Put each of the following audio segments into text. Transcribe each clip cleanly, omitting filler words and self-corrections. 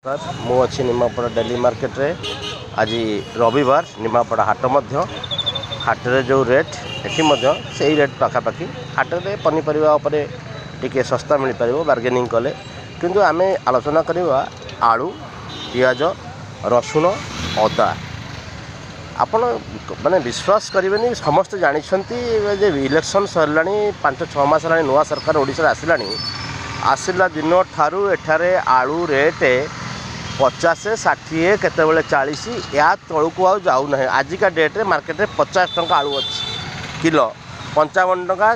मु अच्छी Nimapada daily market रे आज रविवार निमापड़ा हाट हाटे जो रेट से रेट पाखापाखि हाटे पनीपरिया टिके सस्ता मिल पार बार्गेनिंग कले किंतु आम आलोचना करवा आलू पियाज रसुण अदा आपण माने विश्वास करेंगे समस्त जानते इलेक्शन सरला 5-6 मास है नुआ सरकार ओडिशा आसला दिन ठारू एठारे आलू रेट 50-60 केतबेले 40 या तलू आ जाऊना आजिका डेट्रे मार्केट में 50 टंका आलू अच्छी किलो 55 टंका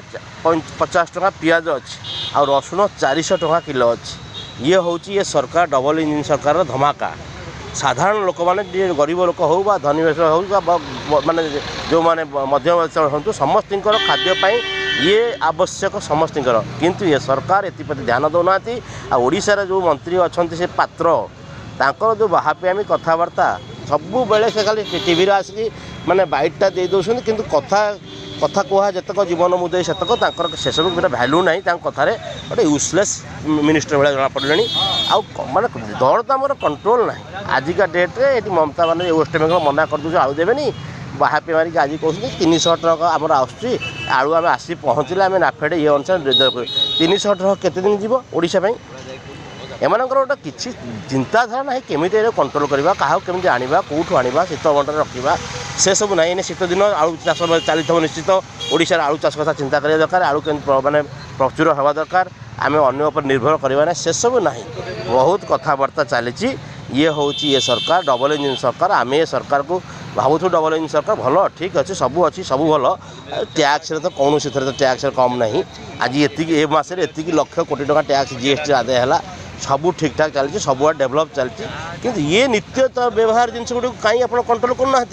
50 टंका पियाज अच्छी आ रसुण 400 टंका किलो अच्छी ये हूँ ये सरकार डबल इंजिन सरकार धमाका साधारण लोक मैंने गरीब लोक हो धनी हो माने जो मैंने मध्यम हूँ समस्त खाद्यपाई ये आवश्यक समस्त किंतु ये सरकार एप्रति ध्यान दौना ओडिशार जो मंत्री अच्छा से पात्र तांकर जो बाहापियामी कथबार्ता सबु बेले से खाली टीवी आसिक माने बाइटा दे दौरान किंतु कथा कथा कह जितक जीवन मुदे सेतक से सब भैल्यू ना कथार गोटे यूजलेस मिनिस्टर भाई जना पड़े आने दरदाम कंट्रोल ना आजिका डेट्रे ये ममता मैंने वेस्ट बेंगल मना कर दूसरे आलू देवे बाहापी मारिक आज कहते 300 टका आमर आसूँ आलू आम आसी पहुँचले आम नाफेड ये अनुसार 300 टका केते दिन जीव ओडिशा एमर गोटे किसी चिंताधारा ना केमी कंट्रोल करवा क्या केमी आना कौटू आना शीत भंडार रखा से सब ना शीत दिन आलू चाष चली निश्चित ओडिशा आलू चाष कथा चिंता करा दरकार आलू माने प्रचुर हवा दरकार आम अन्य उपर निर्भर करवा ना से सब ना बहुत कथबार्ता चली ये हूँ ये सरकार डबल इंजिन सरकार आम ये सरकार को भावुँ डबल इंजिन सरकार भल ठीक अच्छे सब अच्छी सब भल टैक्स तो कौन से टैक्स कम ना आज ये मसरे एति लक्ष कोटी टका टैक्स जीएसटी आदाय है सबू ठीक ठाक चलती सब डेभलप चलती किंतु ये नित्य व्यवहार जिन गुड़ कहीं आप कंट्रोल करना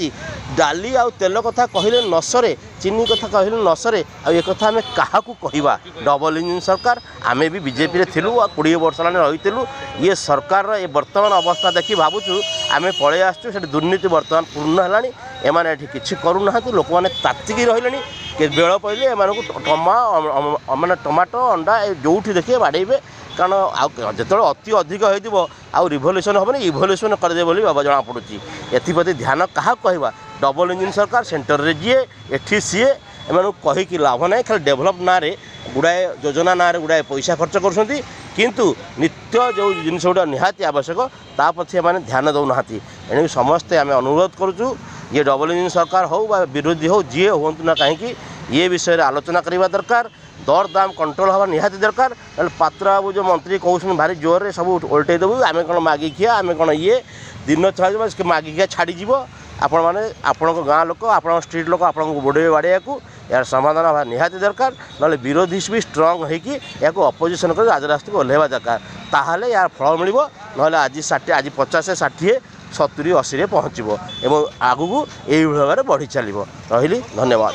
डाली आउ तेल कथा कहले नसरे चीनी कथा कहले नसरे आ ये कथा आम क्या कहवा डबल इंजिन सरकार आम भी बीजेपी थिलु 20 वर्ष रही ये सरकार ये वर्तमान अवस्था देखी भावुँ आम पलि आसु से दुर्नीति वर्तमान पूर्ण है एमाने किसी करूना लोक मैंने तातिकी रही बेल पड़े एम माने टमाटो अंडा जो देखिए बाड़े कारण जो अति अधिक हो रिभल्यूशन हेनी इभल्यूशन करदे बोली जना पड़ी एप्रति ध्यान क्या कहवा डबल इंजिन सरकार सेंटर रे जी एठी सी एम कहीकि लाभ ना खाली डेभलप ना गुड़ाए योजना ना गुड़ाए पैसा खर्च कर किंतु नित्य जो जिन गुड़ा निहाती आवश्यक ता पछे मैंने ध्यान दौना एणु समस्ते आम अनुरोध करुँ ये डबल इंजिन सरकार हो विरोधी हो जी हूँ ना कहीं ये विषय आलोचना करवा दरकार दर दाम कंट्रोल हवा निहाती दरकार पात्र बाबू जो मंत्री कहते भारी जोर रे सब उल्टे देवु आम कौन मागी खिया आम कौन ये दिन छाड़ मागी खिया छाड़ीज आपण मैंने आपण गाँ लोक आप स्ट्रीट लोक आपको बोड़े बाड़िया यार समाधान हवा निहाती दरकार ना विरोधी भी स्ट्रंग होगी अपोजिशन कर राजरास्ता को ओह्लैवा दरकार ताहले यार फल मिल ना आज 50-60-70-80 पहुँचो एवं आगू को यही भाव में बढ़ी चलो रही धन्यवाद।